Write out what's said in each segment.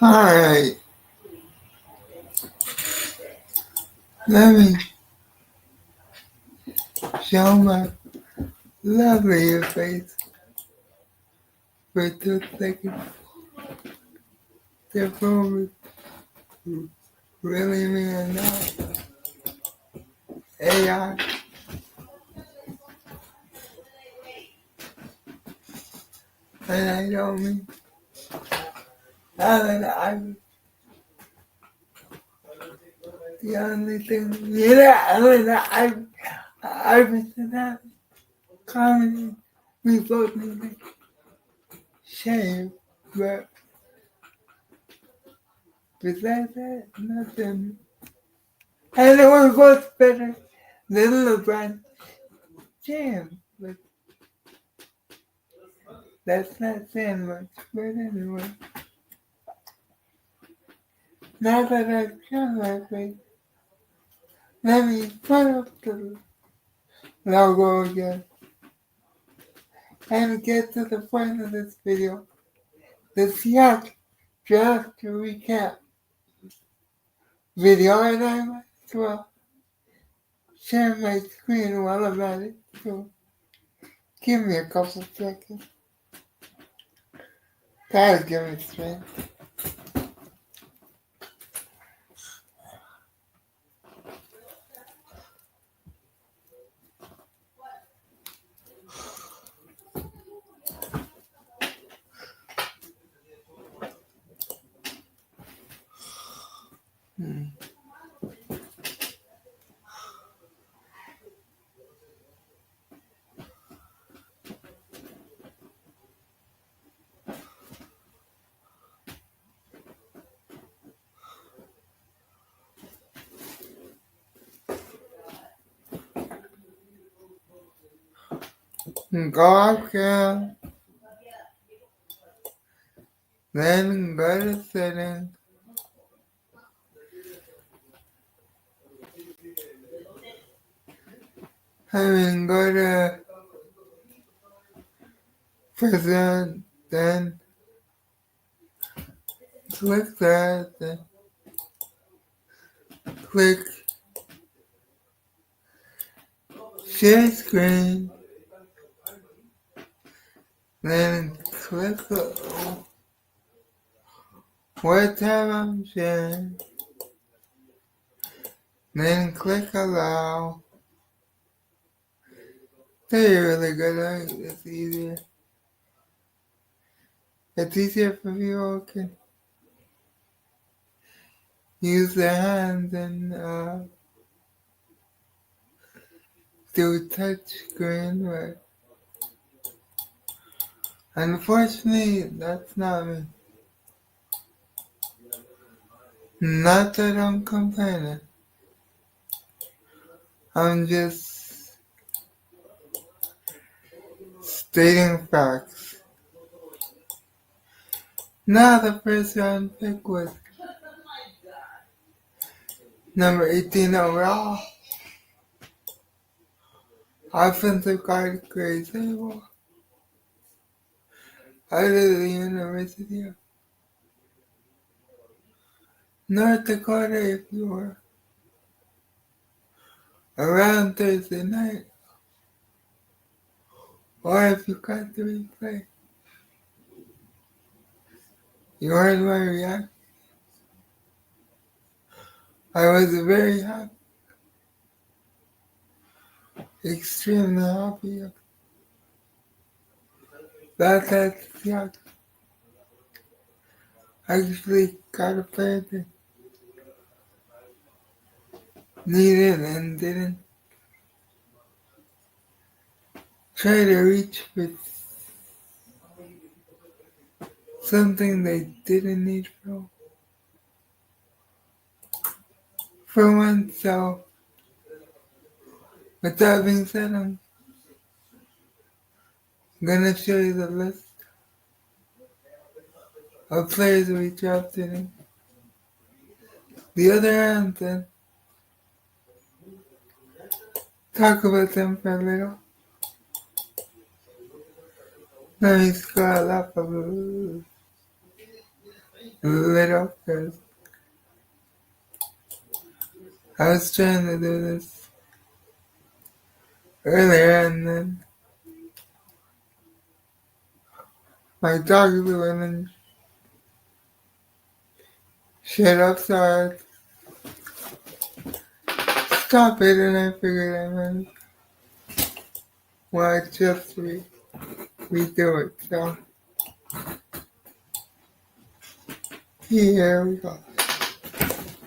Alright, let me show my lovely face for 2 seconds. The phone is really me or not. AI, and I don't mean now that I'm the only thing, I've been that comedy, we both need to shame, but besides that, nothing. And it was both better than LeBron James, but that's not saying much. But anyway, now that I've shown my face, let me put up the logo again and get to the point of this video. The Seahawks draft recap video, and I might as well share my screen while I'm at it. So give me a couple seconds. Gotta give me strength. Go up here, then go to settings, and then go to present, then click that, then click share screen, then click what time I'm sharing, then click allow. They're really good at it. It's easier. It's easier for people who can use their hands and do touch screen, but unfortunately that's not me. Not that I'm complaining. I'm just stating facts. Now the first round pick was number 18 overall. Offensive guard Grace Abel out of the University of North Dakota. If you were around Thursday night, or if you got the replay, you heard my reaction. I was very happy, extremely happy about that Seahawks actually got a player that needed and didn't try to reach for something they didn't need for once. So with that being said, I'm gonna show you the list of players we drafted in the other hand and talk about them for a little. Let me scroll up a little. little because I was trying to do this earlier and then my dog wouldn't shut up, so I stopped it and I figured I might well just redo it. So here we go.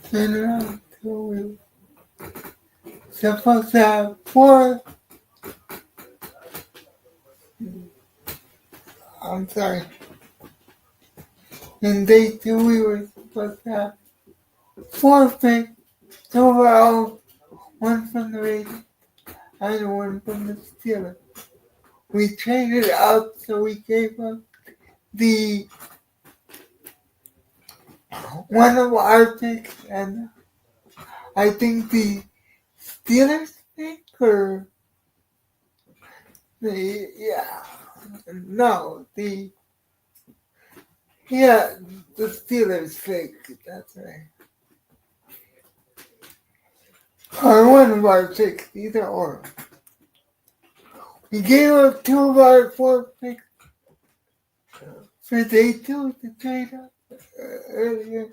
Turn around till we supposed to have 4. I'm sorry. In day 2 we were supposed to have 4 picks overall, 1 from the Raiders and 1 from the Steelers. We traded up, so we gave up the one of our picks, and I think the Steelers pick or the the Steelers pick. That's right. Or one of our picks, either or. We gave up 2 of our 4 picks for day 2 to trade up earlier.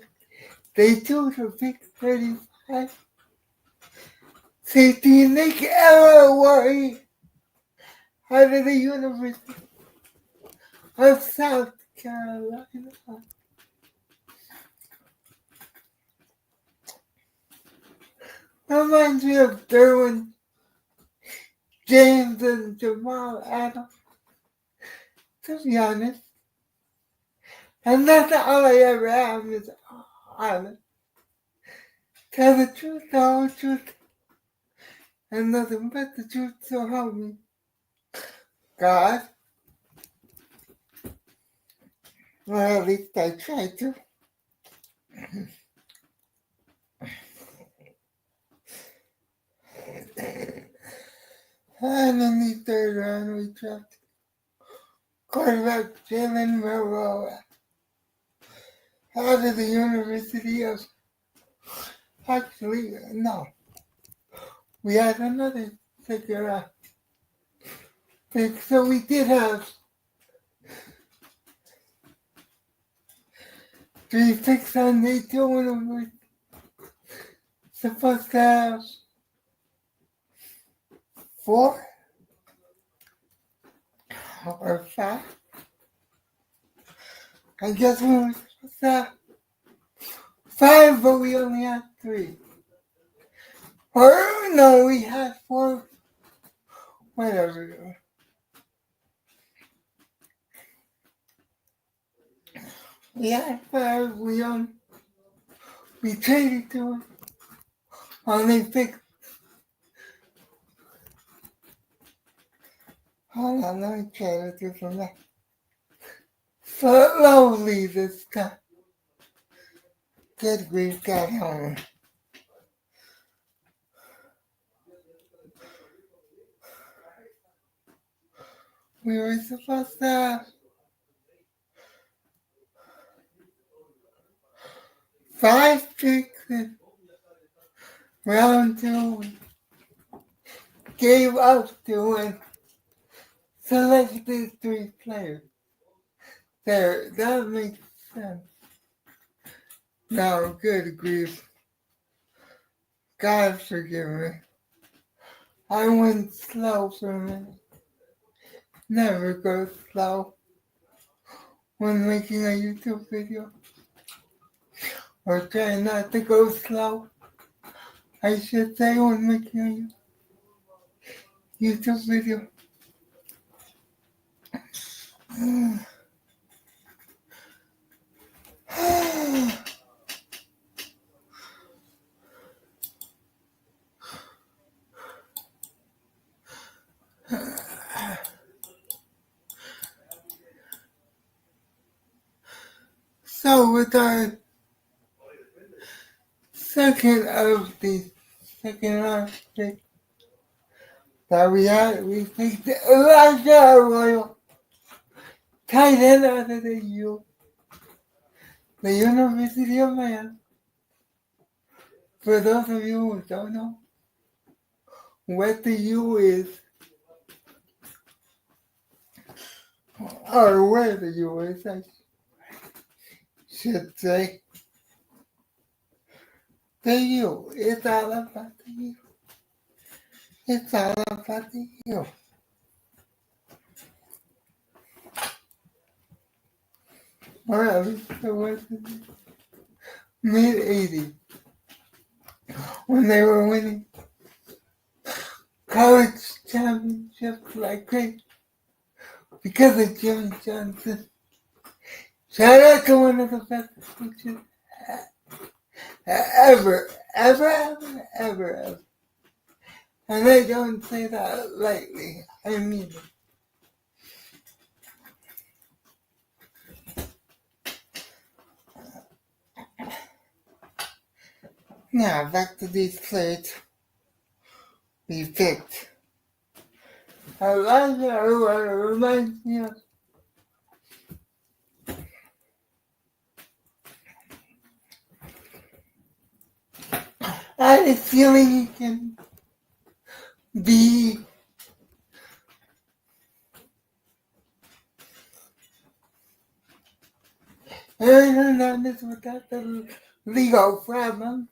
Day 2 to pick 35. Safety Nick Elway out of the University of South Carolina. Reminds me of Derwin James and Jamal Adams, to be honest. And that's all I ever have is Ireland. Tell the truth, the whole truth, and nothing but the truth, so help me God. Well, at least I try to. And in the 3rd round, we drafted quarterback Jalen Milroe out of the University of... Actually, no. We had another 2nd round pick, so we did have 3 picks on day 2, and we're supposed to have 4 or 5. I guess we were supposed to have 5, but we only had 3. Or no, we had 4. Whatever. We had 5. We traded to him. Only picked. Hold on, let me try to do from that. Slowly this time. Good grief, got home. We were supposed to have 5 picks in round 2. We gave up to and selected 3 players. There, that makes sense. Now, good grief. God forgive me. I went slow for a minute. Never go slow when making a YouTube video. Or try not to go slow. I should say when making a YouTube video. So with our second of the 2nd round pick that we had, we picked Elijah Arroyo, tight end out of the The University of Miami, for those of you who don't know what the U is, or where the U is, I should say, the U. It's all about the U. It's all about the U. Or at least it was in the mid-'80s when they were winning college championships like crazy because of Jimmy Johnson. Shout out to one of the best coaches ever. And I don't say that lightly. I mean it. Now, back to these players we picked. I like what it reminds me of. I had a feeling you can be Hernandez without the legal problem.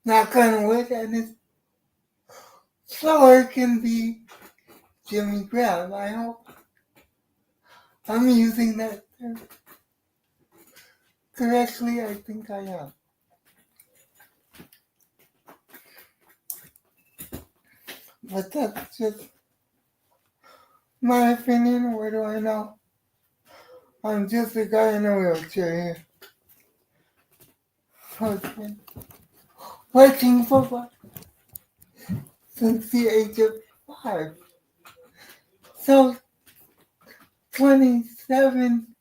Knock on wood, and his floor can be Jimmy Graham. I hope I'm using that term correctly. I think I am. But that's just my opinion. What do I know? I'm just a guy in a wheelchair here. Watching football since the age of 5. So 27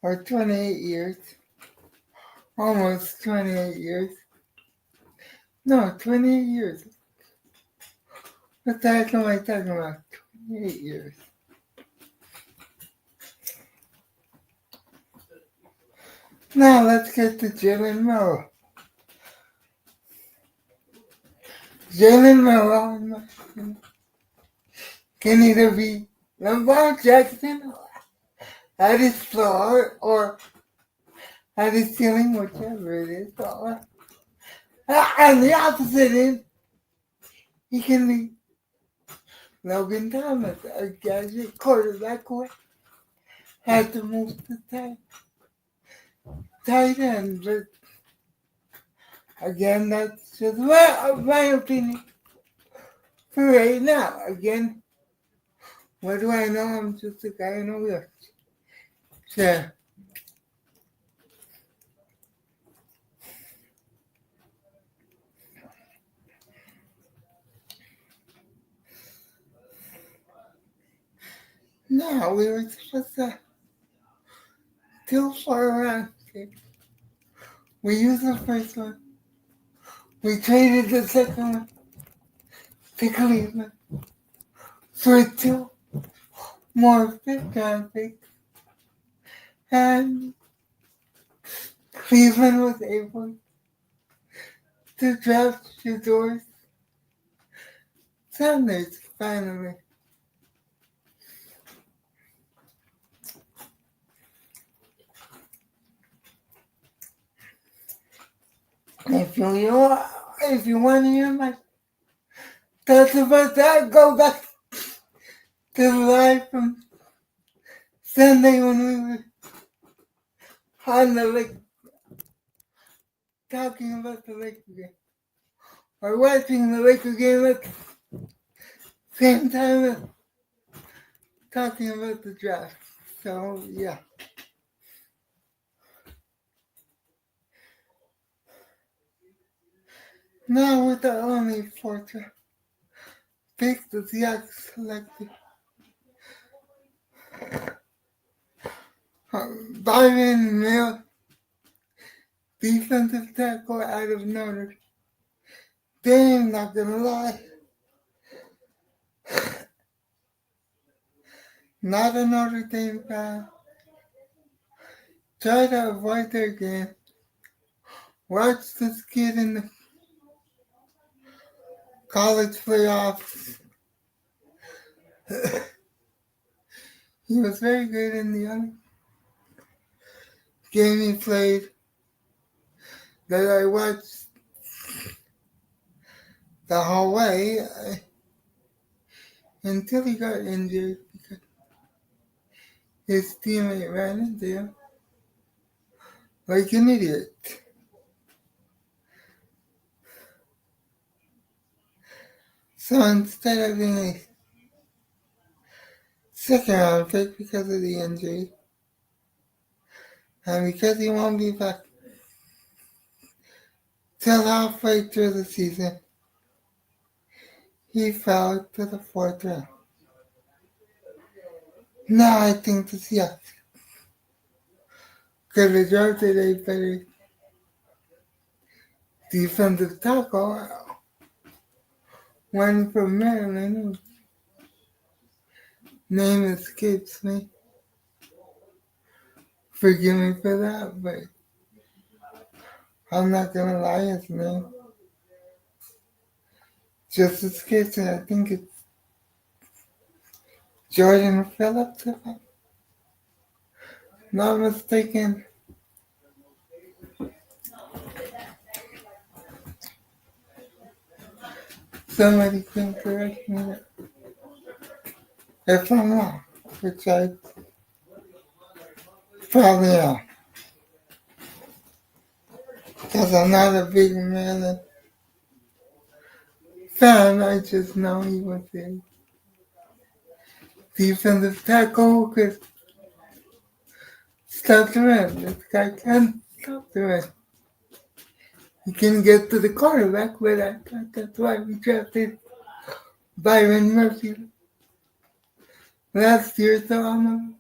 or 28 years. Almost 28 years. No, 28 years. What the heck am I talking about? 28 years. Now let's get to Jalen Merrill. Jalen Merrill can either be Lamar Jackson at his floor or at his ceiling, whichever it is. Or, and the opposite end, he can be Logan Thomas, a gadget quarterback who had to move to tight end. But again, that's just my opinion for right now. Again, what do I know? I'm just a guy in a wheelchair. So, now we were supposed to do 4 round picks. We used the first one. We traded the second one to Cleveland for 2 more 5th round picks. And Cleveland was able to draft Shador Sanders finally. If you want to hear my thoughts about that, go back to the live from Sunday when we were on the lake talking about the Laker game. Or watching the Laker game at the same time as talking about the draft. So, yeah. Now with the only 4th pick, the Seahawks selected Byron Mill, defensive tackle out of Notre Dame. Not gonna lie, not a Notre Dame fan. try to avoid their game. Watch this kid in the college playoffs. He was very good in the other game he played that I watched the whole way until he got injured because his teammate ran into him like an idiot. So instead of being a second round pick because of the injury, and because he won't be back till halfway through the season, he fell to the fourth round. Now I think the Seahawks could have drafted a better defensive tackle, one from Maryland, whose name escapes me. Forgive me for that, but I'm not gonna lie, his name just escapes me. I think it's Jordan Phillips, if I'm not mistaken. Somebody can correct me if I'm wrong, which I probably am. Because I'm not a big Maryland fan, I just know he was a defensive tackle who could stop the run. This guy can stop the run. He can get to the quarterback, but I thought that's why we drafted Byron Murphy last year, so I'm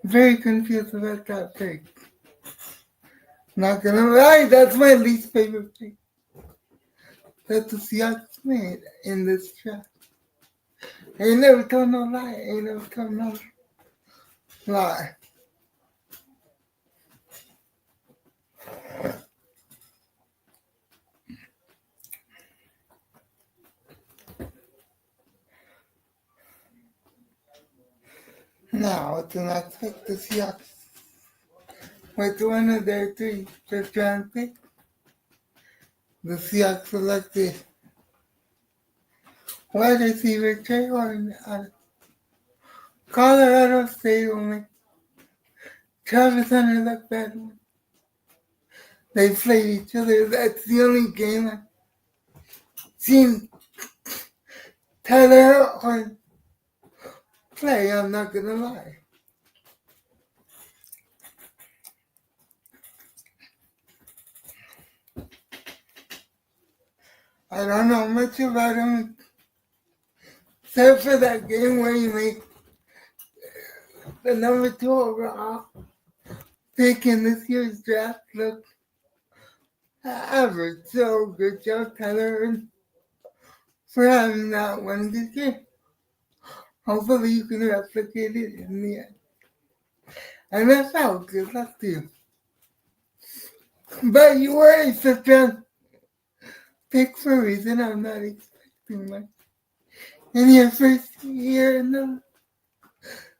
very confused about that pick. Not gonna lie, that's my least favorite pick that the Seahawks made in this draft. I ain't never told no lie. I ain't never told no lie. Now, with the next pick, the Seahawks, with one of their three first round picks, the Seahawks selected wide receiver Trey Horn out of Colorado State will make Travis Hunter look bad when they played each other. That's the only game I've seen Tyler Horn play, I'm not gonna lie. I don't know much about him except for that game where he made the number 2 overall pick in this year's draft look average. So good job, Tyler, for having that one good game. Hopefully you can replicate it in the NFL. Good luck to you. But you were a fifth round pick for a reason. I'm not expecting much in your first year in the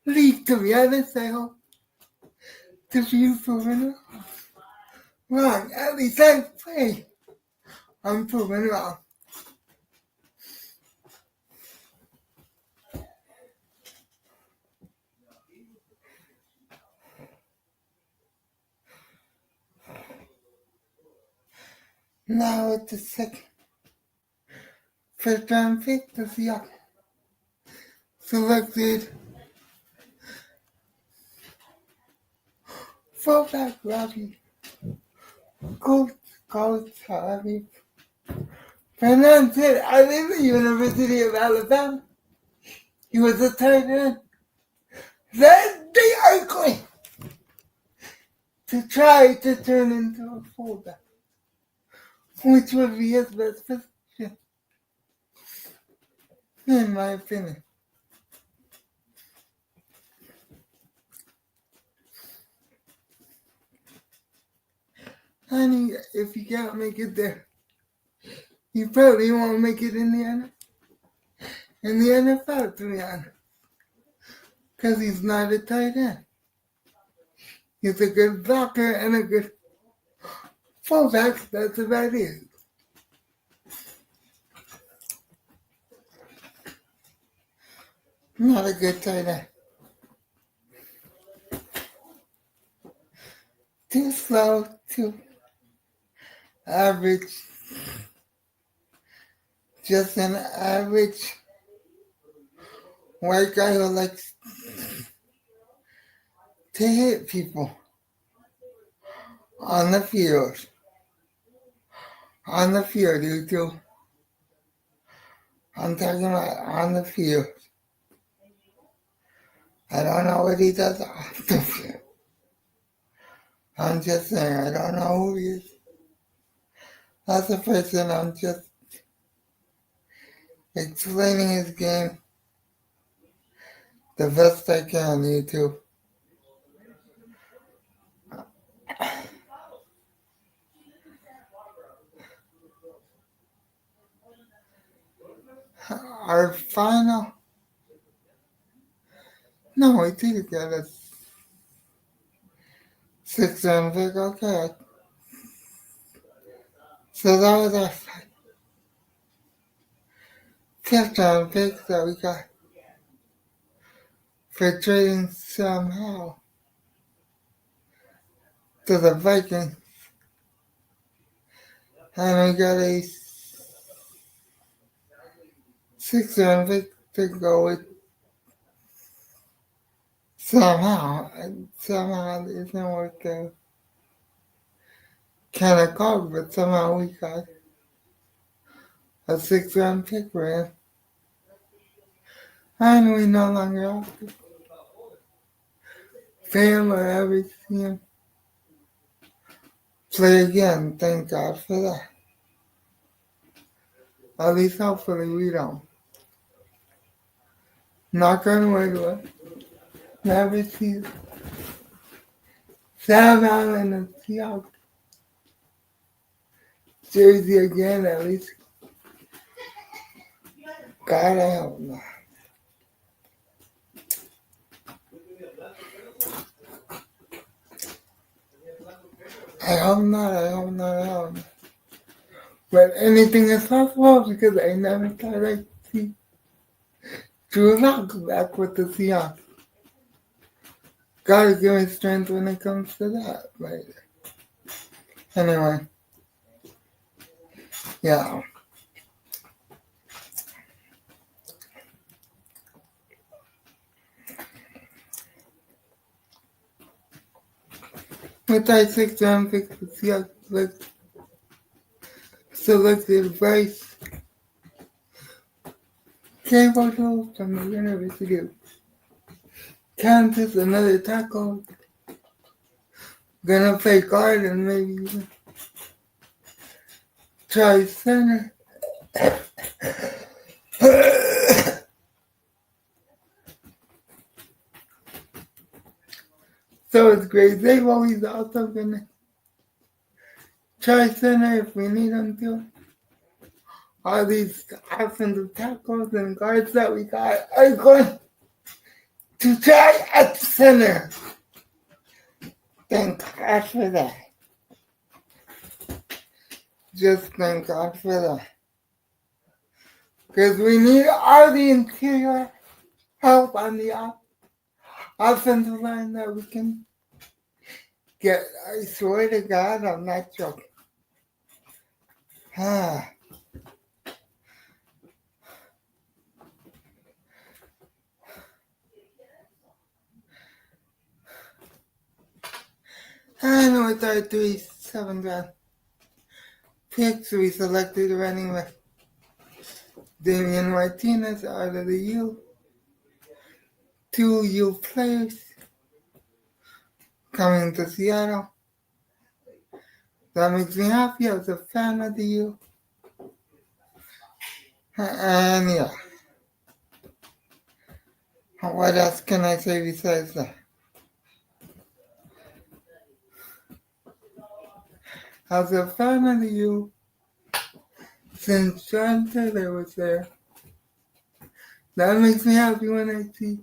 league, to be honest. I hope to be proven wrong. At least I play. I'm proven wrong. Now with the second first round pick, the Seahawks selected fullback Robbie Coach Harvey pronounce it out of the University of Alabama. He was a tight end that they are going to try to turn into a fullback, which would be his best position, in my opinion. honey, if you can't make it there, you probably won't make it in the NFL, to be honest. Because he's not a tight end. He's a good blocker and a good fullback. That's about it. Not a good tight end. Too slow, too average. Just an average white guy who likes to hit people on the field. On the field, you two. I'm talking about on the field. I don't know what he does off the field. I'm just saying, I don't know who he is. That's the person I'm just explaining his game the best I can, you two. Our final. No, we did get a 6-round pick. Okay. So that was our 5th-round pick that we got for trading somehow to the Vikings. And we got a 6-round pick to go with somehow. Somehow it didn't work out. Kind of cold, but somehow we got a 6-round pick for him. And we no longer have to pay him or ever see him play again. Thank God for that. At least hopefully we don't. Knock on wood. Never see Sam Allen and Seahawks jersey again, at least. God, I hope not. I hope not. But anything is possible because I never thought I'd see Drew Lock back with the Seahawks. Gotta give me strength when it comes to that. But anyway, yeah. With that 6-round pick, the Seahawks selected Bryce Cable from the University of Kansas, another tackle. Gonna play guard and maybe even try center. So it's great. They've always also gonna try center if we need them to. All these offensive tackles and guards that we got are going to try at center. Thank God for that. Just thank God for that. Because we need all the interior help on the offensive line that we can get. I swear to God, I'm not joking. And with our 7th round picks, we selected running back Damian Martinez out of the U. 2 U players coming to Seattle. That makes me happy. I was a fan of the U. And yeah. What else can I say besides that? as a fan of the U since John Taylor was there. That makes me happy when I see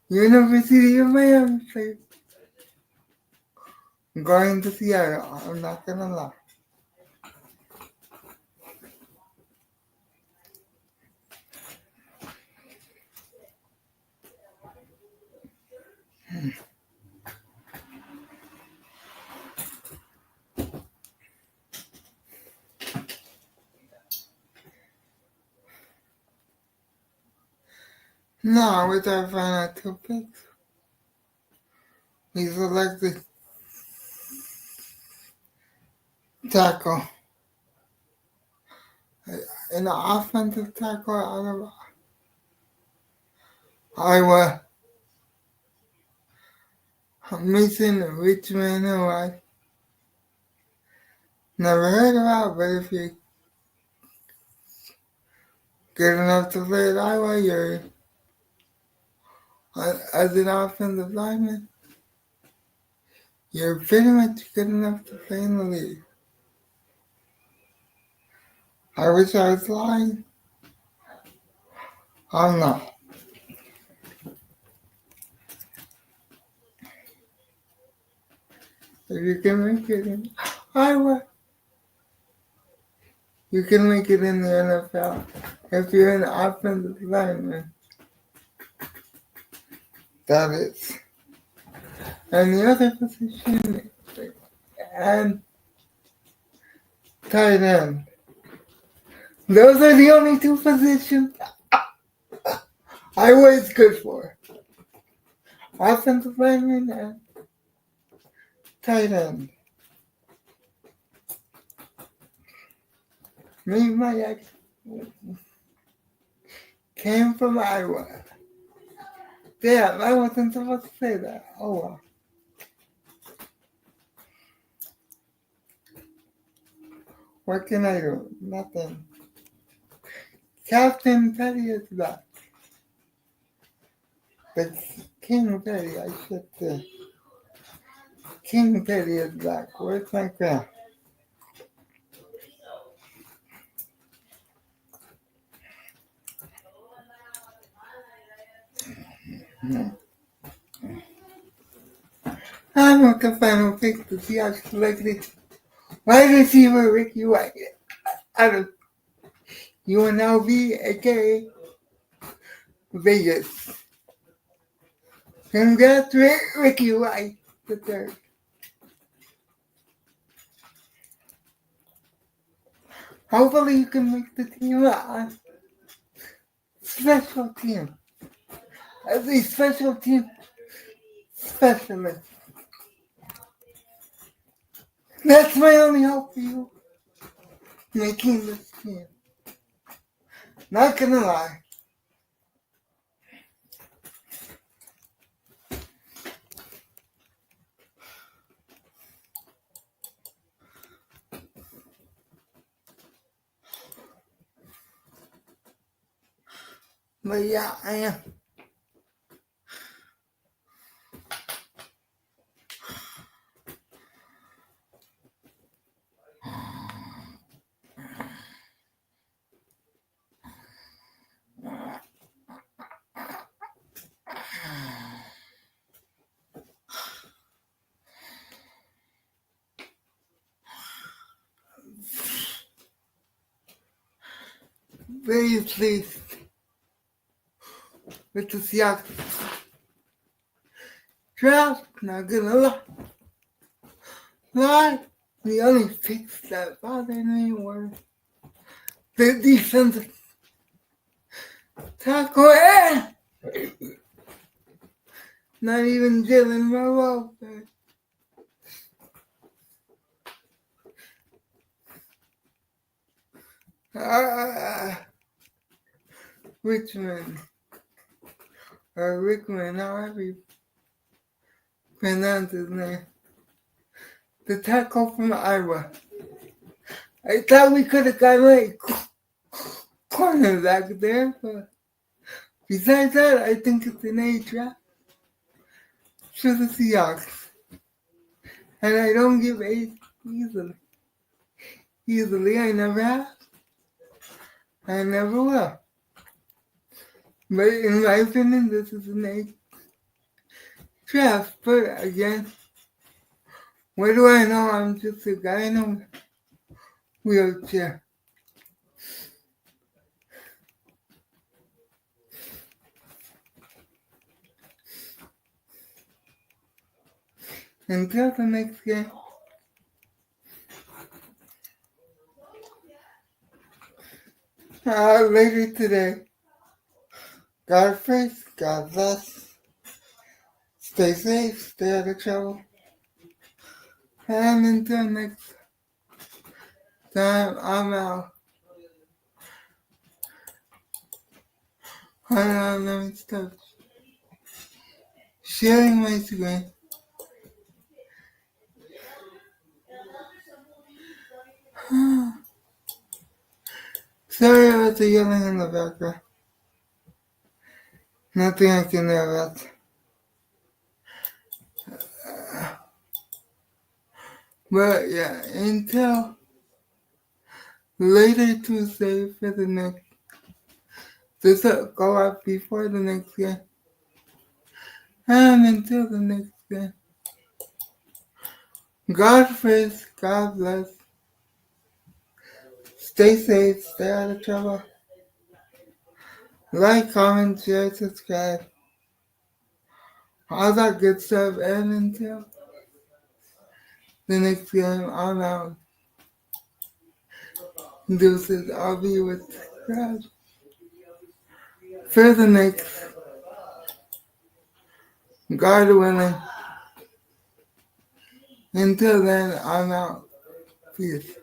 University of Miami play. I'm going to Seattle, I'm not gonna lie. Now, with our final two picks, we selected tackle. An offensive tackle out of Iowa, Mason Richmond, who I never heard about, but if you're good enough to play at Iowa, you're as an offensive lineman, you're pretty much good enough to play in the league. I wish I was lying. I'm not. If you can make it in Iowa, you can make it in the NFL. If you're an offensive lineman, that is. And the other position, and tight end. Those are the only two positions I was good for. Offensive lineman and tight end. Me and my ex came from Iowa. Damn, I wasn't supposed to say that. Oh well. What can I do? Nothing. Captain Teddy is back. The King Teddy, I should say. King Teddy is back. Where's my crown? No. I'm with the final pick. The Seahawks selected wide receiver Ricky White out of UNLV, aka Vegas. Congrats, Ricky White, the third. Hopefully you can make the team on special team. As a special team specialist. That's my only hope for you making this team. Not gonna lie. But yeah, I am. Very pleased with the Seahawks draft. Not gonna lie. The only picks that bothered me were the defensive tackle and not even Jalen Rowe. Richmond, or Rickman, however you pronounce his name. The tackle from Iowa. I thought we could have gotten like cornerback there, but besides that, I think it's an A draft for the Seahawks. And I don't give A's easily. Easily, I never have. I never will. But in my opinion, this is an A draft. But again, what do I know? I'm just a guy in a wheelchair. Until the next game. Later today. God first, God bless. Stay safe, stay out of trouble. And until next time, I'm out. Hold on, let me stop sharing my screen. Sorry about the yelling in the background. Nothing I can do about. But yeah, until later Tuesday for the next. This will go up before the next game. And until the next game. God first, God bless. Stay safe, stay out of trouble. Like, comment, share, subscribe. All that good stuff. And until the next game, I'm out. Deuces, I'll be with God for the next, God willing. Until then, I'm out. Peace.